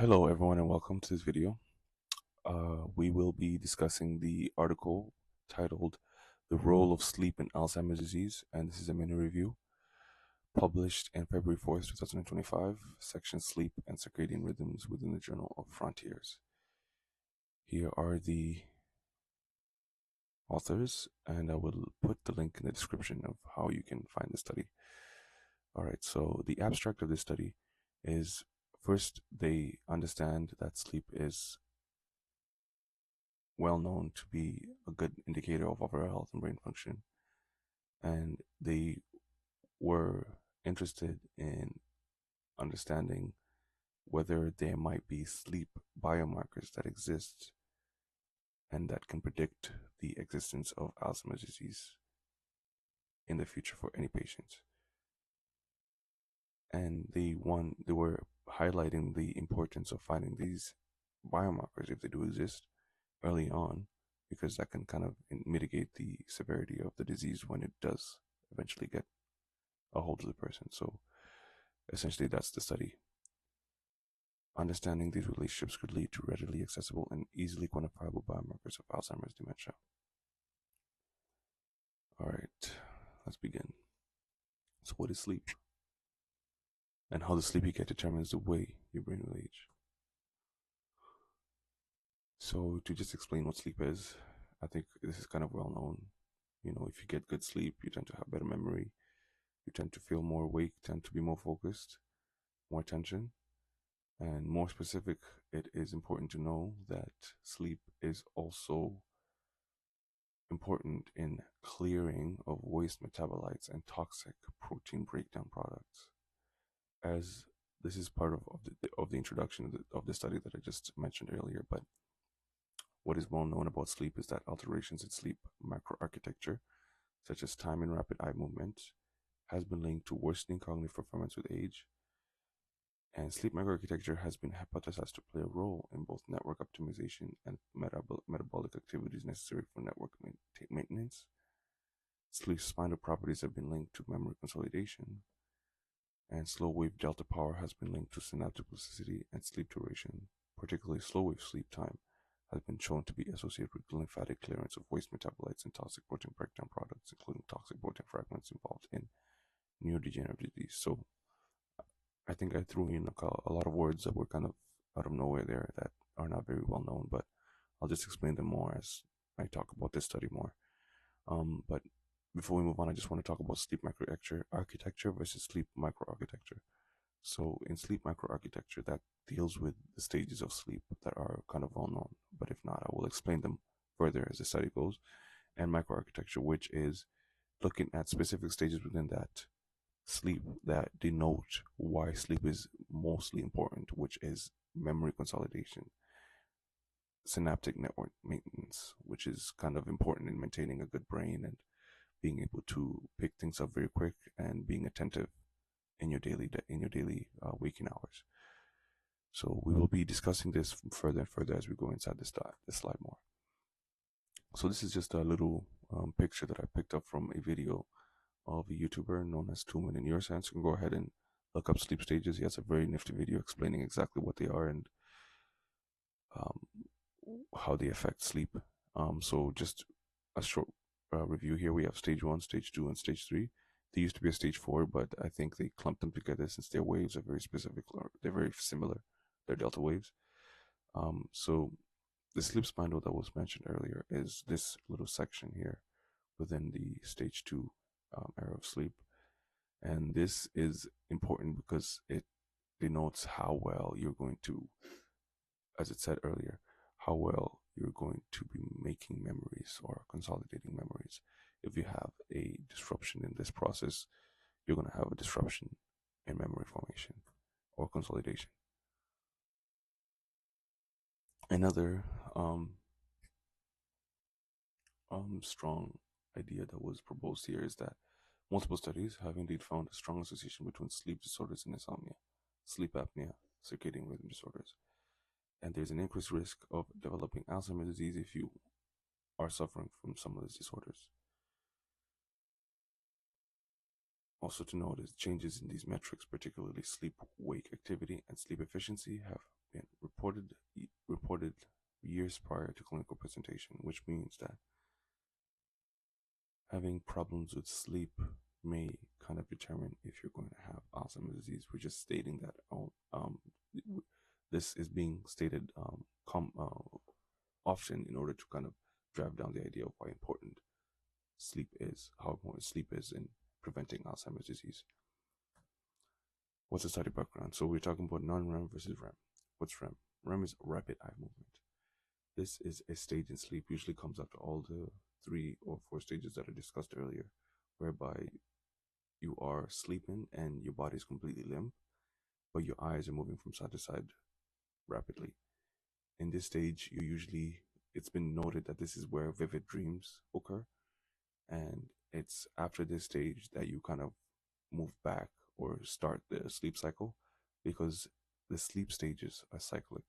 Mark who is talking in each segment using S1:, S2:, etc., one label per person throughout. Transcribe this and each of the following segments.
S1: Hello everyone and welcome to this video. We will be discussing the article titled The Role of Sleep in Alzheimer's Disease, and this is a mini review published in February 4th, 2025, section Sleep and Circadian Rhythms within the Journal of Frontiers. Here are the authors, and I will put the link in the description of how you can find the study. Alright, so the abstract of this study is, first, they understand that sleep is well known to be a good indicator of overall health and brain function, and they were interested in understanding whether there might be sleep biomarkers that exist and that can predict the existence of Alzheimer's disease in the future for any patient. And they were highlighting the importance of finding these biomarkers, if they do exist, early on, because that can kind of mitigate the severity of the disease when it does eventually get a hold of the person. So essentially that's the study. Understanding these relationships could lead to readily accessible and easily quantifiable biomarkers of Alzheimer's dementia. All right, let's begin. So what is sleep? And how the sleep you get determines the way your brain will age. So to just explain what sleep is, I think this is kind of well known. You know, if you get good sleep, you tend to have better memory, you tend to feel more awake, tend to be more focused, more attention. And more specific, it is important to know that sleep is also important in clearing of waste metabolites and toxic protein breakdown products. As this is part of the introduction of the study that I just mentioned earlier, but what is well known about sleep is that alterations in sleep microarchitecture, such as time and rapid eye movement, has been linked to worsening cognitive performance with age. And sleep microarchitecture has been hypothesized to play a role in both network optimization and metabolic activities necessary for network maintenance. Sleep spinal properties have been linked to memory consolidation, and slow wave delta power has been linked to synaptic plasticity and sleep duration. Particularly slow wave sleep time has been shown to be associated with lymphatic clearance of waste metabolites and toxic protein breakdown products, including toxic protein fragments involved in neurodegenerative disease. So I think I threw in a lot of words that were kind of out of nowhere there that are not very well known, but I'll just explain them more as I talk about this study more. But before we move on, I just want to talk about sleep microarchitecture versus sleep microarchitecture. So in sleep microarchitecture, that deals with the stages of sleep that are kind of well known, but if not, I will explain them further as the study goes. And microarchitecture, which is looking at specific stages within that sleep that denote why sleep is mostly important, which is memory consolidation, synaptic network maintenance, which is kind of important in maintaining a good brain and being able to pick things up very quick and being attentive in your daily waking hours. So we will be discussing this further and further as we go inside this slide more. So this is just a little picture that I picked up from a video of a YouTuber known as 2 Minute Neuroscience. You can go ahead and look up sleep stages. He has a very nifty video explaining exactly what they are and how they affect sleep. So just a short review here. We have stage 1, stage 2, and stage 3. There used to be a stage 4, but I think they clumped them together since their waves are very specific. They're very similar. They're delta waves. So the sleep spindle that was mentioned earlier is this little section here within the stage 2 era of sleep. And this is important because it denotes how well you're going to, as it said earlier, how well you're going to be making memories or consolidating memories. If you have a disruption in this process, you're going to have a disruption in memory formation or consolidation. Another strong idea that was proposed here is that multiple studies have indeed found a strong association between sleep disorders and insomnia, sleep apnea, circadian rhythm disorders. And there's an increased risk of developing Alzheimer's disease if you are suffering from some of these disorders. Also to note is changes in these metrics, particularly sleep-wake activity and sleep efficiency, have been reported years prior to clinical presentation, which means that having problems with sleep may kind of determine if you're going to have Alzheimer's disease. We're just stating that this is being stated often in order to kind of drive down the idea of how important sleep is in preventing Alzheimer's disease. What's the study background? So we're talking about non-REM versus REM. What's REM? REM is rapid eye movement. This is a stage in sleep, usually comes after all the 3 or 4 stages that I discussed earlier, whereby you are sleeping and your body is completely limp, but your eyes are moving from side to side rapidly. In this stage, it's been noted that this is where vivid dreams occur, and it's after this stage that you kind of move back or start the sleep cycle, because the sleep stages are cyclic.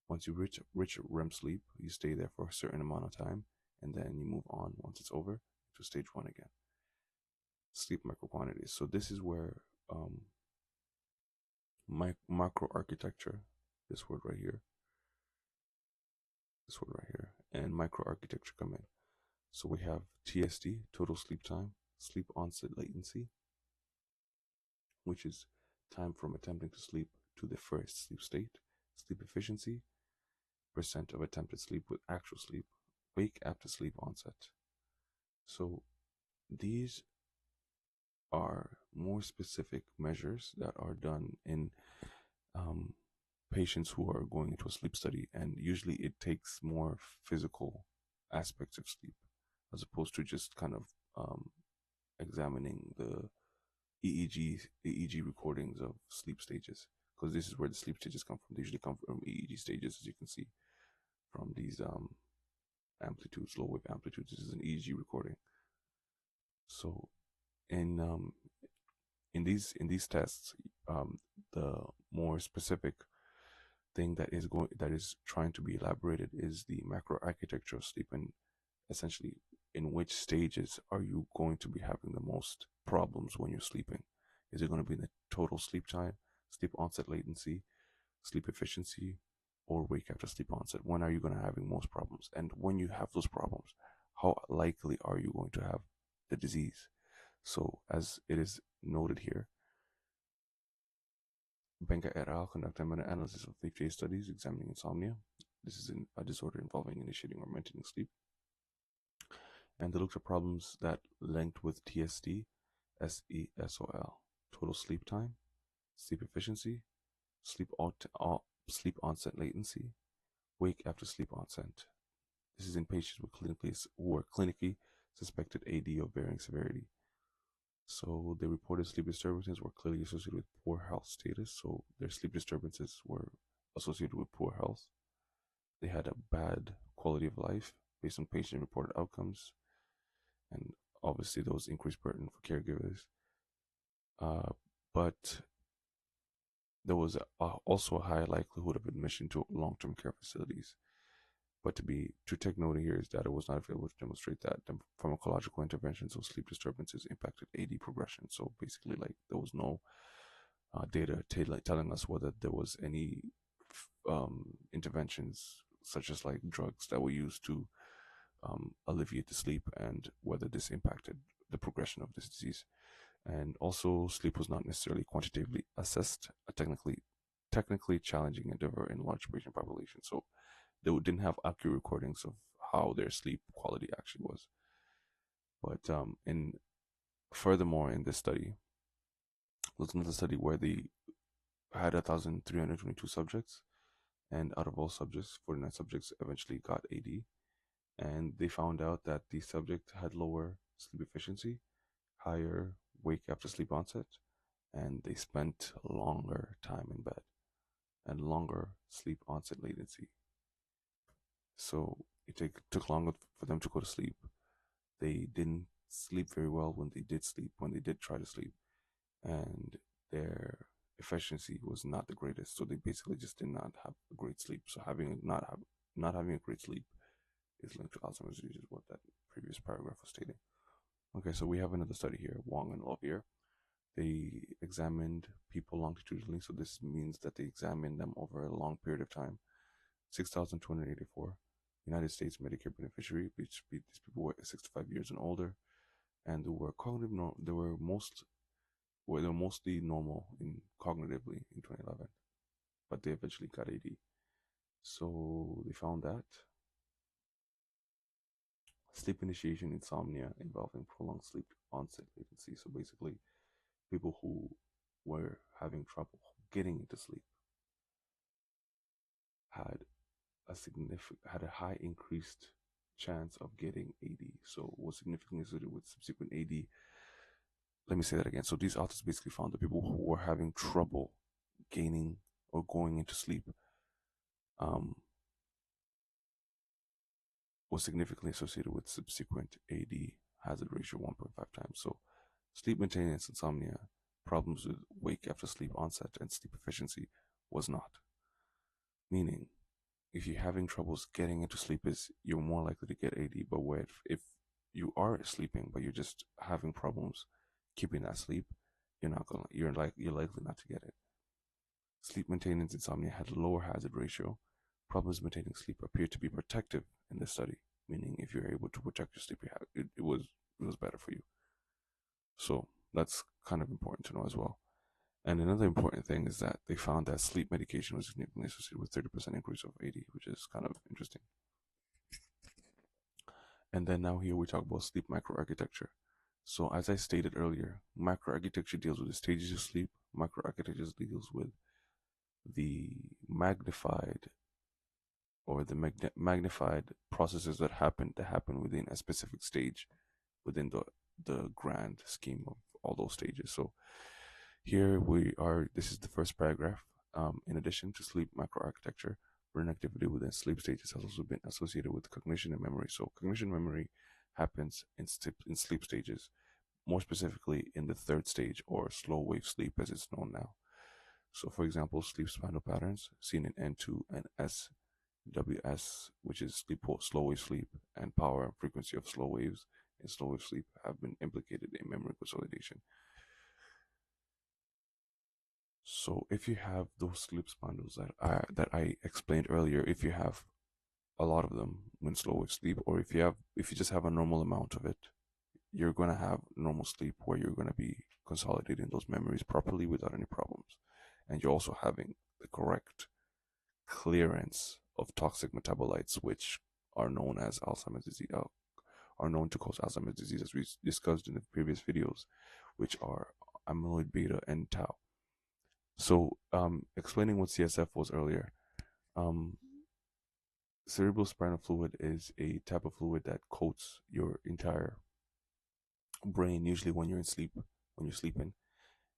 S1: Once you reach REM sleep, you stay there for a certain amount of time, and then you move on once it's over to stage 1 again. Sleep microquantities. So this is where macroarchitecture, this word right here, and microarchitecture come in. So we have TSD, total sleep time, sleep onset latency, which is time from attempting to sleep to the first sleep state, sleep efficiency, percent of attempted sleep with actual sleep, wake after sleep onset. So these are more specific measures that are done in patients who are going into a sleep study, and usually it takes more physical aspects of sleep as opposed to just kind of examining the EEG recordings of sleep stages, because this is where the sleep stages come from. They usually come from EEG stages, as you can see from these amplitudes, low wave amplitudes. This is an EEG recording. So in these tests, the more specific thing that is trying to be elaborated is the macro architecture of sleep, and essentially in which stages are you going to be having the most problems when you're sleeping. Is it going to be in the total sleep time, sleep onset latency, sleep efficiency, or wake after sleep onset? When are you going to having most problems? And when you have those problems, how likely are you going to have the disease? So as it is noted here, Benga et al. Conducted a meta-analysis of 58 studies examining insomnia. This is a disorder involving initiating or maintaining sleep. And they looked at problems that linked with TSD, SESOL, total sleep time, sleep efficiency, sleep onset latency, wake after sleep onset. This is in patients who were clinically suspected AD of varying severity. So the reported sleep disturbances were clearly associated with poor health status. So their sleep disturbances were associated with poor health. They had a bad quality of life based on patient-reported outcomes, and obviously there was increased burden for caregivers. But there was also a high likelihood of admission to long-term care facilities. But to take note here is that it was not available to demonstrate that the pharmacological interventions of sleep disturbances impacted AD progression. So basically, like, there was no data telling us whether there was any interventions such as like drugs that were used to alleviate the sleep, and whether this impacted the progression of this disease. And also, sleep was not necessarily quantitatively assessed, a technically challenging endeavor in large patient populations. So they didn't have accurate recordings of how their sleep quality actually was. But furthermore, in this study, was another study where they had 1,322 subjects, and out of all subjects, 49 subjects eventually got AD, and they found out that these subjects had lower sleep efficiency, higher wake after sleep onset, and they spent longer time in bed and longer sleep onset latency. So it took longer for them to go to sleep. They didn't sleep very well when they did sleep, when they did try to sleep, and their efficiency was not the greatest. So they basically just did not have a great sleep. So not having a great sleep is linked to Alzheimer's disease, is what that previous paragraph was stating. Okay, so we have another study here, Wong and Lovier. They examined people longitudinally, so this means that they examined them over a long period of time. 6,284 United States Medicare beneficiary, which these people were 65 years and older, and they were cognitive. They were they were mostly normal in cognitively in 2011, but they eventually got AD. So they found that sleep initiation insomnia involving prolonged sleep onset latency. So basically, people who were having trouble getting into sleep had had a high increased chance of getting AD. So was significantly associated with subsequent AD. Let me say that again. So these authors basically found that people who were having trouble gaining or going into sleep um, was significantly associated with subsequent AD hazard ratio 1.5 times. So sleep maintenance, insomnia, problems with wake after sleep onset, and sleep efficiency was not. Meaning, if you're having troubles getting into sleep, is you're more likely to get AD. But where if you are sleeping but you're just having problems keeping that sleep, you're likely not to get it. Sleep maintenance insomnia had a lower hazard ratio. Problems maintaining sleep appeared to be protective in this study, meaning if you're able to protect your sleep, it was better for you. So that's kind of important to know as well. And another important thing is that they found that sleep medication was significantly associated with 30% increase of AD, which is kind of interesting. And then now here we talk about sleep microarchitecture. So as I stated earlier, macroarchitecture deals with the stages of sleep. Microarchitecture deals with the magnified magnified processes that happen within a specific stage within the grand scheme of all those stages. So here we are. This is the first paragraph. In addition to sleep microarchitecture, brain activity within sleep stages has also been associated with cognition and memory. So cognition and memory happens in sleep stages, more specifically in the third stage or slow wave sleep as it's known now. So for example, sleep spinal patterns seen in N2 and SWS, which is slow wave sleep, and power and frequency of slow waves in slow wave sleep have been implicated in memory consolidation. So if you have those sleep spindles that I explained earlier, if you have a lot of them when slow wave sleep, or if you just have a normal amount of it, you're gonna have normal sleep where you're gonna be consolidating those memories properly without any problems, and you're also having the correct clearance of toxic metabolites, which are known as Alzheimer's disease, are known to cause Alzheimer's disease, as we discussed in the previous videos, which are amyloid beta and tau. So, explaining what CSF was earlier, um, cerebral spinal fluid is a type of fluid that coats your entire brain, usually when you're sleeping.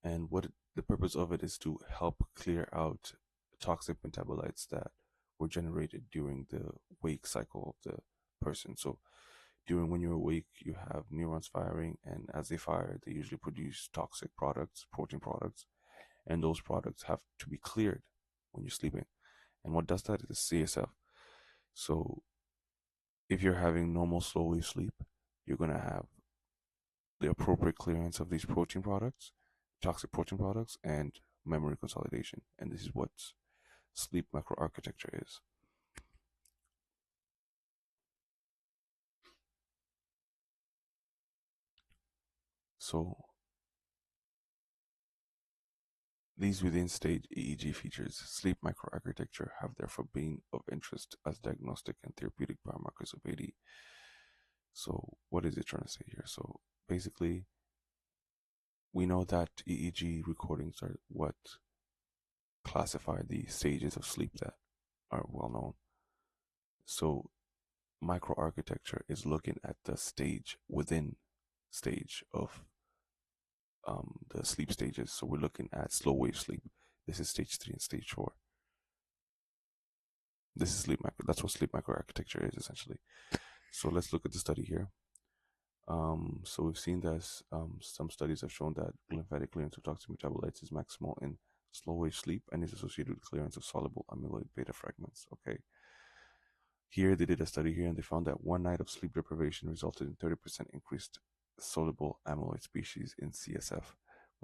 S1: And the purpose of it is to help clear out toxic metabolites that were generated during the wake cycle of the person. So, during when you're awake, you have neurons firing, and as they fire, they usually produce toxic products, protein products, and those products have to be cleared when you're sleeping. And what does that is CSF. So if you're having normal slow wave sleep, you're going to have the appropriate clearance of these protein products, toxic protein products, and memory consolidation. And this is what sleep microarchitecture is. So these within stage EEG features, sleep microarchitecture, have therefore been of interest as diagnostic and therapeutic biomarkers of AD. So what is it trying to say here? So basically, we know that EEG recordings are what classify the stages of sleep that are well known. So microarchitecture is looking at the stage within stage of the sleep stages. So we're looking at slow wave sleep. This is stage 3 and stage 4. This is that's what sleep microarchitecture is essentially. So let's look at the study here. So we've seen that some studies have shown that lymphatic clearance of toxic metabolites is maximal in slow wave sleep and is associated with clearance of soluble amyloid beta fragments. Okay. Here they did a study here and they found that one night of sleep deprivation resulted in 30% increased soluble amyloid species in CSF,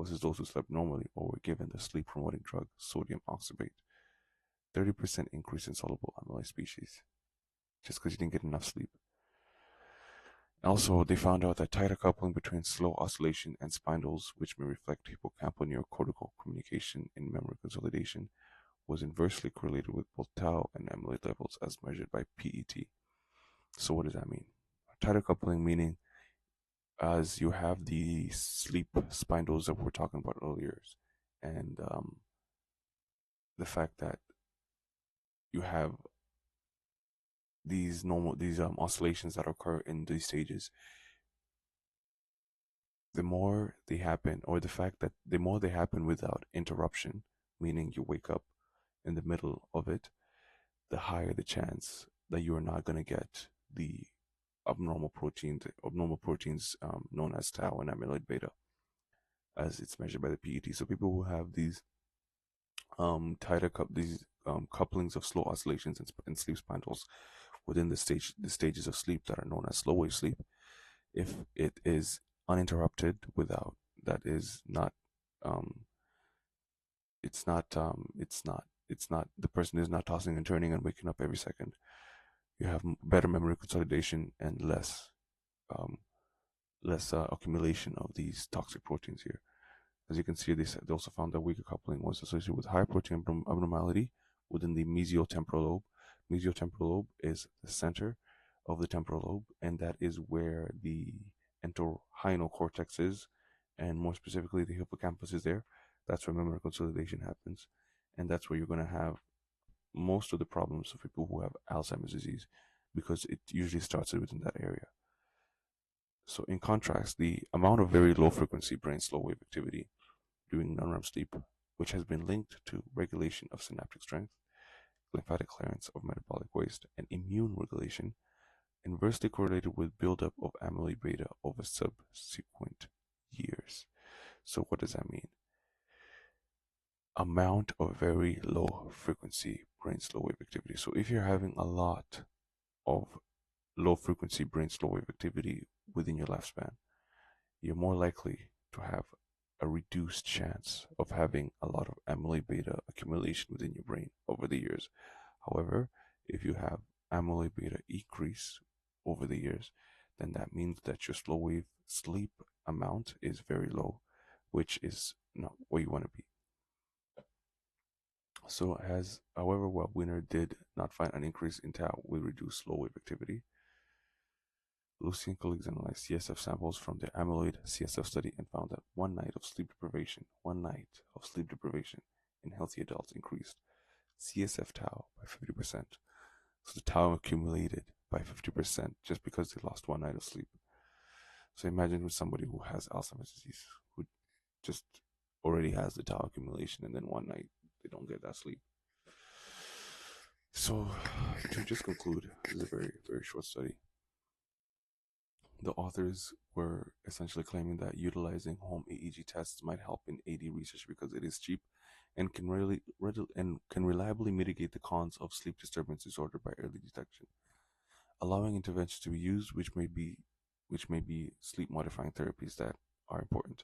S1: versus those who slept normally or were given the sleep promoting drug sodium oxybate. 30% increase in soluble amyloid species just because you didn't get enough sleep. Also, they found out that tighter coupling between slow oscillation and spindles, which may reflect hippocampal neurocortical communication in memory consolidation, was inversely correlated with both tau and amyloid levels as measured by PET. So, what does that mean? Tighter coupling meaning as you have the sleep spindles that we were talking about earlier, and the fact that you have these oscillations that occur in these stages, the more they happen, or the fact that the more they happen without interruption, meaning you wake up in the middle of it, the higher the chance that you are not going to get the abnormal proteins known as tau and amyloid beta, as it's measured by the PET. So people who have these couplings of slow oscillations and sleep spindles within the stages of sleep that are known as slow wave sleep, if it is uninterrupted without that is not it's not the person is not tossing and turning and waking up every second, you have better memory consolidation and um, less accumulation of these toxic proteins here. As you can see, they also found that weaker coupling was associated with higher protein abnormality within the mesial-temporal lobe. Mesial-temporal lobe is the center of the temporal lobe, and that is where the entorhinal cortex is, and more specifically, the hippocampus is there. That's where memory consolidation happens, and that's where you're going to have most of the problems of people who have Alzheimer's disease, because it usually starts within that area. So, in contrast, the amount of very low frequency brain slow wave activity during non-REM sleep, which has been linked to regulation of synaptic strength, lymphatic clearance of metabolic waste, and immune regulation, inversely correlated with buildup of amyloid beta over subsequent years. So what does that mean? Amount of very low frequency brain slow wave activity. So if you're having a lot of low frequency brain slow wave activity within your lifespan, you're more likely to have a reduced chance of having a lot of amyloid beta accumulation within your brain over the years. However, if you have amyloid beta increase over the years, then that means that your slow wave sleep amount is very low, which is not where you want to be. So, however, while Winner did not find an increase in tau with reduced slow wave activity, Lucy and colleagues analyzed CSF samples from their amyloid CSF study and found that one night of sleep deprivation in healthy adults increased CSF tau by 50%. So the tau accumulated by 50% just because they lost one night of sleep. So imagine with somebody who has Alzheimer's disease, who just already has the tau accumulation, and then one night they don't get that sleep. So to just conclude, this is a very, very short study. The authors were essentially claiming that utilizing home EEG tests might help in AD research because it is cheap and can reliably mitigate the cons of sleep disturbance disorder by early detection, allowing interventions to be used, which may be sleep modifying therapies that are important.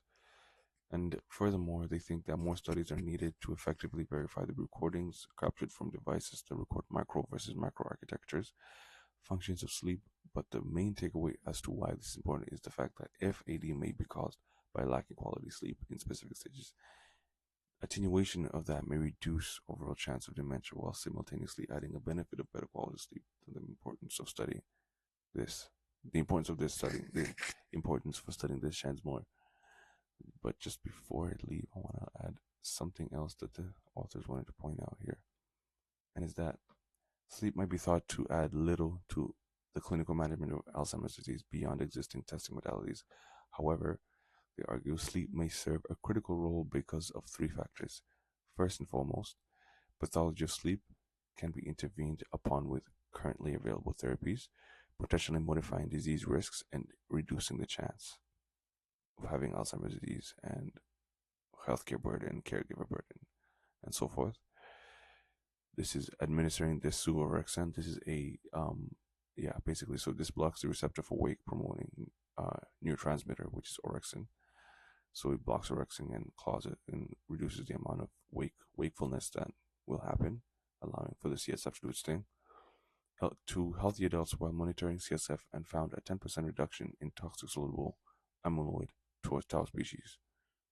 S1: And furthermore, they think that more studies are needed to effectively verify the recordings captured from devices that record micro versus macro architectures, functions of sleep. But the main takeaway as to why this is important is the fact that if AD may be caused by lacking quality sleep in specific stages, attenuation of that may reduce overall chance of dementia while simultaneously adding a benefit of better quality sleep. The importance of studying this, the importance of this study, the importance for studying this shines more. But just before I leave, I want to add something else that the authors wanted to point out here, and is that sleep might be thought to add little to the clinical management of Alzheimer's disease beyond existing testing modalities. However, they argue sleep may serve a critical role because of three factors. First and foremost, pathology of sleep can be intervened upon with currently available therapies, potentially modifying disease risks and reducing the chance of having Alzheimer's disease and healthcare burden, caregiver burden, and so forth. This is administering this suvorexant. This is basically, so this blocks the receptor for wake promoting neurotransmitter, which is orexin. So it blocks orexing and closet and reduces the amount of wakefulness that will happen, allowing for the CSF to do its thing. To healthy adults while monitoring CSF and found a 10% reduction in toxic soluble amyloid towards tau species.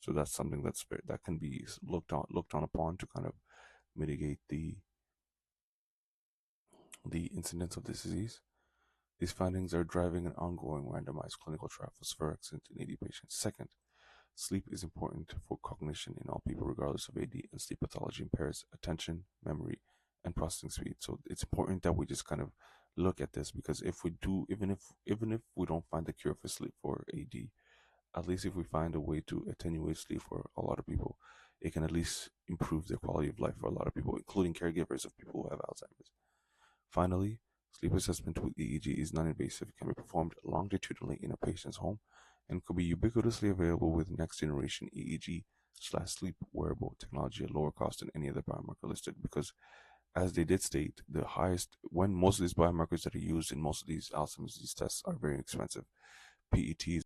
S1: So that's something that can be looked on upon to kind of mitigate the incidence of this disease. These findings are driving an ongoing randomized clinical trial for Sferexin in AD patients. Second, sleep is important for cognition in all people, regardless of AD, and sleep pathology impairs attention, memory, and processing speed. So it's important that we just kind of look at this, because if we do, even if we don't find the cure for sleep for AD, at least if we find a way to attenuate sleep for a lot of people, it can at least improve the quality of life for a lot of people, including caregivers of people who have Alzheimer's. Finally, sleep assessment with EEG is non-invasive, can be performed longitudinally in a patient's home, and could be ubiquitously available with next-generation EEG/sleep wearable technology at lower cost than any other biomarker listed. Because, as they did state, when most of these biomarkers that are used in most of these Alzheimer's disease tests are very expensive. PETs